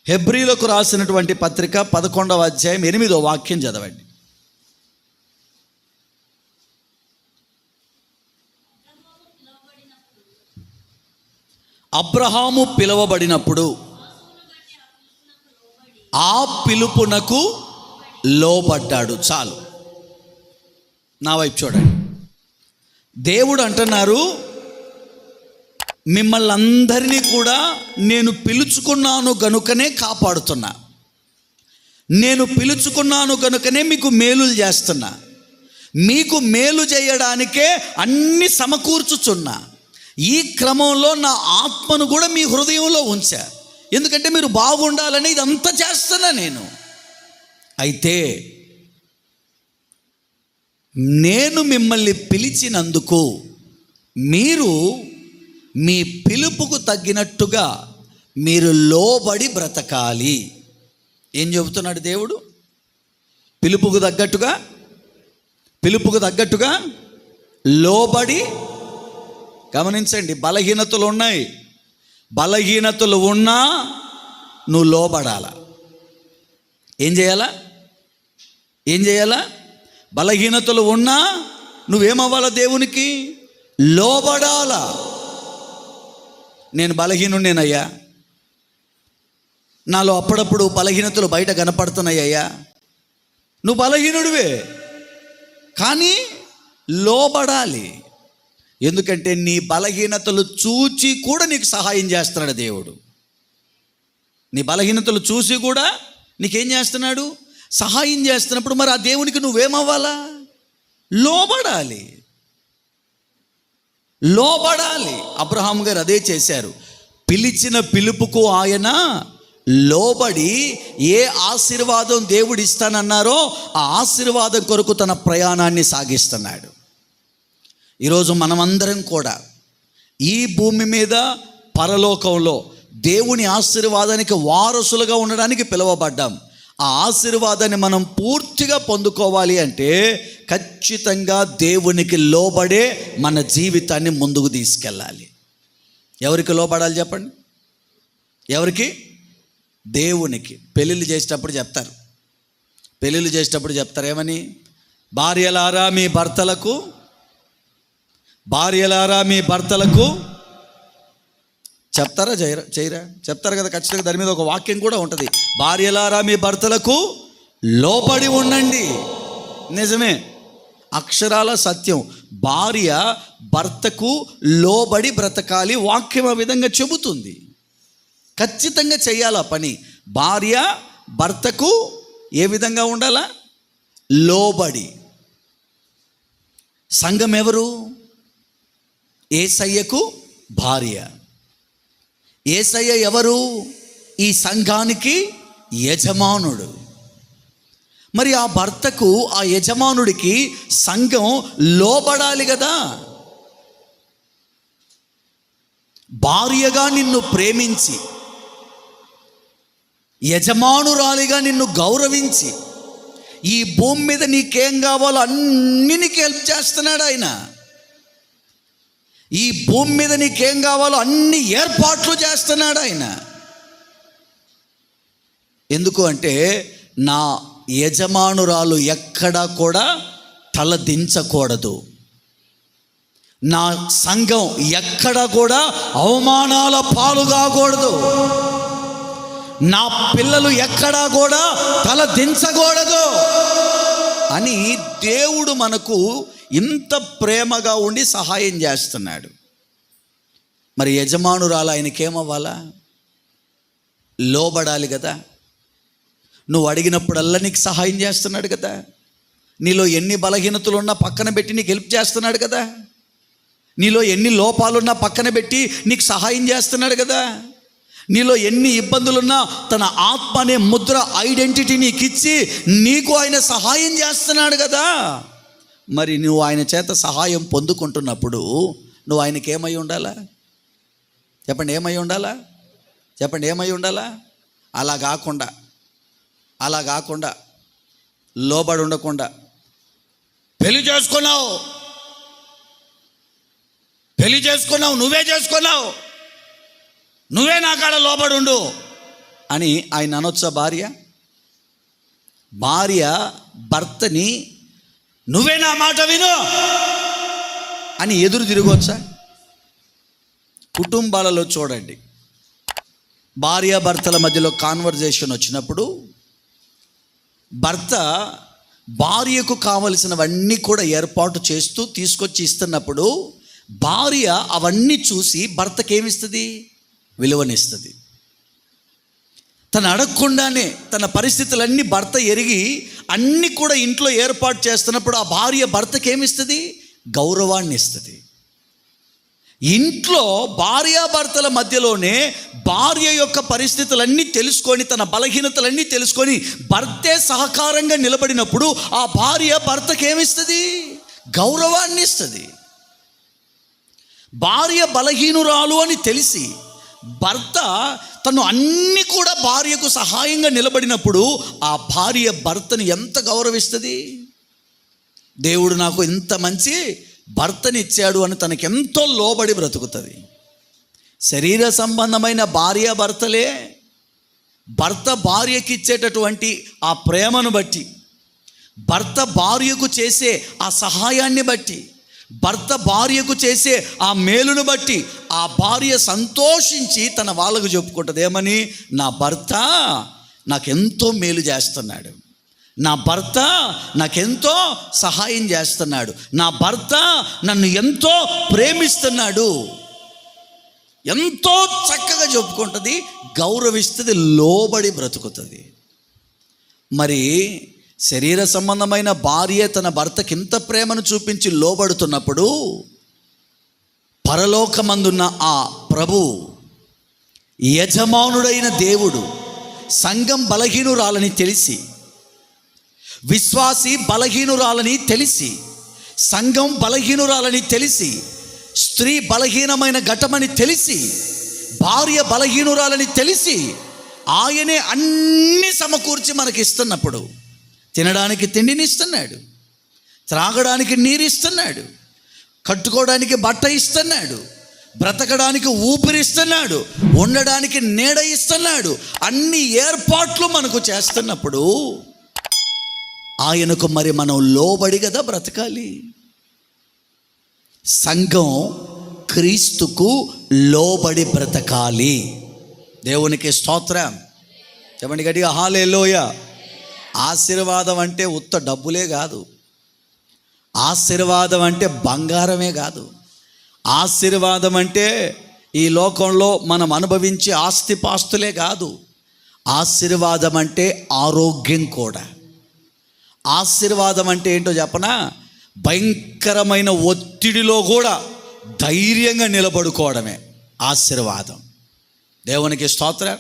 హెబ్రీలకు రాసినటువంటి పత్రిక 11వ అధ్యాయం 8వ వాక్యం చదవండి. అబ్రహాము పిలువబడినప్పుడు ఆ పిలుపునకు లోబడ్డాడు. చాలు, నా వైపు చూడండి. దేవుడు అంటున్నారు, మిమ్మల్ని అందరినీ కూడా నేను పిలుచుకున్నాను గనుకనే కాపాడుతున్నా, నేను పిలుచుకున్నాను గనుకనే మీకు మేలులు చేస్తున్నా, మీకు మేలు చేయడానికే అన్ని సమకూర్చుచున్నా. ఈ క్రమంలో నా ఆత్మను కూడా మీ హృదయంలో ఉంచా, ఎందుకంటే మీరు బాగుండాలని ఇదంతా చేస్తున్నా నేను. అయితే నేను మిమ్మల్ని పిలిచినందుకు మీరు మీ పిలుపుకు తగ్గినట్టుగా మీరు లోబడి బ్రతకాలి. ఏం చెబుతున్నాడు దేవుడు? పిలుపుకు తగ్గట్టుగా లోబడి. గమనించండి, బలహీనతలు ఉన్నాయి. బలహీనతలు ఉన్నా నువ్వు లోబడాలా. ఏం చేయాలా? బలహీనతలు ఉన్నా నువ్వేమవ్వాలా? దేవునికి లోబడాలా. నేను బలహీనుడినేనయ్యా, నాలో అప్పుడప్పుడు బలహీనతలు బయట కనపడుతున్నాయ్యా. నువ్వు బలహీనుడివే, కానీ లోబడాలి. ఎందుకంటే నీ బలహీనతలు చూచి కూడా నీకు సహాయం చేస్తున్నాడు దేవుడు. నీ బలహీనతలు చూసి కూడా నీకేం చేస్తున్నాడు? సహాయం చేస్తున్నప్పుడు మరి ఆ దేవునికి నువ్వేమవ్వాలా? లోబడాలి. అబ్రహాం గారు అదే చేశారు. పిలిచిన పిలుపుకు ఆయన లోబడి ఏ ఆశీర్వాదం దేవుడు ఇస్తానన్నారో ఆ ఆశీర్వాదం కొరకు తన ప్రయాణాన్ని సాగిస్తున్నాడు. ఈరోజు మనమందరం కూడా ఈ భూమి మీద పరలోకంలో దేవుని ఆశీర్వాదానికి వారసులుగా ఉండడానికి పిలువబడ్డాం. ఆ ఆశీర్వాదాన్ని మనం పూర్తిగా పొందుకోవాలి అంటే ఖచ్చితంగా దేవునికి లోబడే మన జీవితాన్ని ముందుకు తీసుకెళ్ళాలి. ఎవరికి లోబడాలి చెప్పండి? ఎవరికి? దేవునికి. పెళ్ళిళ్ళు చేసేటప్పుడు చెప్తారు ఏమని? భార్యలారా మీ భర్తలకు చెప్తారా చేయరా? చెప్తారు కదా ఖచ్చితంగా. దాని మీద ఒక వాక్యం కూడా ఉంటుంది, భార్యలారా మీ భర్తలకు లోబడి ఉండండి. నిజమే, అక్షరాల సత్యం. భార్య భర్తకు లోబడి బ్రతకాలి. వాక్యం ఆ విధంగా చెబుతుంది. ఖచ్చితంగా చేయాలి ఆ పని. భార్య భర్తకు ఏ విధంగా ఉండాలా? లోబడి. సంఘం ఎవరు? యేసయ్యకు భార్య. యేసయ్య ఎవరు? ఈ సంఘానికి యజమానుడు. మరి ఆ భర్తకు, ఆ యజమానుడికి సంఘం లోబడాలి కదా. భార్యగా నిన్ను ప్రేమించి, యజమానురాలిగా నిన్ను గౌరవించి, ఈ భూమి మీద నీకేం కావాలో అన్నీ నీకు హెల్ప్ చేస్తున్నాడు ఆయన. ఈ భూమి మీద నీకేం కావాలో అన్ని ఏర్పాట్లు చేస్తున్నాడు ఆయన. ఎందుకు అంటే నా యజమానురాలు ఎక్కడా కూడా తల దించకూడదు, నా సంఘం ఎక్కడా కూడా అవమానాల పాలు కాకూడదు, నా పిల్లలు ఎక్కడా కూడా తల దించకూడదు అని దేవుడు మనకు ఇంత ప్రేమగా ఉండి సహాయం చేస్తున్నాడు. మరి యజమానురాలు ఆయనకేమవ్వాలా? లోబడాలి కదా. నువ్వు అడిగినప్పుడల్లా నీకు సహాయం చేస్తున్నాడు కదా. నీలో ఎన్ని బలహీనతలు ఉన్నా పక్కన పెట్టి నీకు హెల్ప్ చేస్తున్నాడు కదా. నీలో ఎన్ని లోపాలున్నా పక్కన పెట్టి నీకు సహాయం చేస్తున్నాడు కదా. నీలో ఎన్ని ఇబ్బందులున్నా తన ఆత్మ అనే ముద్ర, ఐడెంటిటీ నీకు ఇచ్చి నీకు ఆయన సహాయం చేస్తున్నాడు కదా. మరి నువ్వు ఆయన చేత సహాయం పొందుకుంటున్నప్పుడు నువ్వు ఆయనకి ఏమై ఉండాలా? చెప్పండి, ఏమై ఉండాలా? అలా కాకుండా లోబడి ఉండకుండా, పెళ్లి చేసుకున్నావు, నువ్వే నా కాడ లోబడి ఉండు, అని ఆయన అనొచ్చా? భార్య భర్తని నువ్వే నా మాట విను అని ఎదురు తిరగవచ్చా? కుటుంబాలలో చూడండి, భార్యాభర్తల మధ్యలో కాన్వర్జేషన్ వచ్చినప్పుడు భర్త భార్యకు కావలసినవన్నీ కూడా ఏర్పాటు చేస్తూ తీసుకొచ్చి ఇస్తున్నప్పుడు భార్య అవన్నీ చూసి భర్తకి ఏమిస్తుంది? విలువనిస్తుంది. తను అడగకుండానే తన పరిస్థితులన్నీ భర్త ఎరిగి అన్నీ కూడా ఇంట్లో ఏర్పాటు చేస్తున్నప్పుడు ఆ భార్య భర్తకి ఏమిస్తుంది? గౌరవాన్ని ఇస్తుంది. ఇంట్లో భార్యాభర్తల మధ్యలోనే భార్య యొక్క పరిస్థితులన్నీ తెలుసుకొని తన బలహీనతలన్నీ తెలుసుకొని భర్తే సహకారంగా నిలబడినప్పుడు ఆ భార్య భర్తకి ఏమిస్తుంది? గౌరవాన్ని ఇస్తుంది. భార్య బలహీనురాలు అని తెలిసి భర్త తను అన్నీ కూడా భార్యకు సహాయంగా నిలబడినప్పుడు ఆ భార్య భర్తను ఎంత గౌరవిస్తుంది? దేవుడు నాకు ఇంత మంచి భర్తనిచ్చాడు అని తనకెంతో లోబడి బ్రతుకుతుంది. శరీర సంబంధమైన భార్యాభర్తలే భర్త భార్యకి ఇచ్చేటటువంటి ఆ ప్రేమను బట్టి, భర్త భార్యకు చేసే ఆ సహాయాన్ని బట్టి, భర్త భార్యకు చేసే ఆ మేలును బట్టి ఆ భార్య సంతోషించి తన వాళ్ళకు చెప్పుకుంటుంది. ఏమని? నా భర్త నాకెంతో మేలు చేస్తున్నాడు, నా భర్త నాకెంతో సహాయం చేస్తున్నాడు, నా భర్త నన్ను ఎంతో ప్రేమిస్తున్నాడు, ఎంతో చక్కగా చెప్పుకుంటుంది, గౌరవిస్తుంది, లోబడి బ్రతుకుతుంది. మరి శరీర సంబంధమైన భార్య తన భర్తకి ఇంత ప్రేమను చూపించి లోబడుతున్నప్పుడు పరలోకమందున్న ఆ ప్రభు యజమానుడైన దేవుడు సంఘం బలహీనురాలని తెలిసి, విశ్వాసి బలహీనురాలని తెలిసి, సంఘం బలహీనురాలని తెలిసి, స్త్రీ బలహీనమైన ఘటమని తెలిసి, భార్య బలహీనురాలని తెలిసి ఆయనే అన్నీ సమకూర్చి మనకి ఇస్తున్నప్పుడు, తినడానికి తిండిని ఇస్తున్నాడు, త్రాగడానికి నీరు ఇస్తున్నాడు, కట్టుకోవడానికి బట్ట ఇస్తున్నాడు, బ్రతకడానికి ఊపిరిస్తున్నాడు, ఉండడానికి నీడ ఇస్తున్నాడు, అన్ని ఏర్పాట్లు మనకు చేస్తున్నప్పుడు ఆయనకు మరి మనం లోబడి కదా బ్రతకాలి. సంఘం క్రీస్తుకు లోబడి బ్రతకాలి. దేవునికి స్తోత్రం. చెప్పండి గట్టిగా హల్లెలూయా. ఆశీర్వాదం అంటే ఉత్త డబ్బులే కాదు, ఆశీర్వాదం అంటే బంగారమే కాదు, ఆశీర్వాదం అంటే ఈ లోకంలో మనం అనుభవించే ఆస్తిపాస్తులే కాదు, ఆశీర్వాదం అంటే ఆరోగ్యం కూడా. ఆశీర్వాదం అంటే ఏంటో చెప్పనా? భయంకరమైన ఒత్తిడిలో కూడా ధైర్యంగా నిలబడుకోవడమే ఆశీర్వాదం. దేవునికి స్తోత్రం.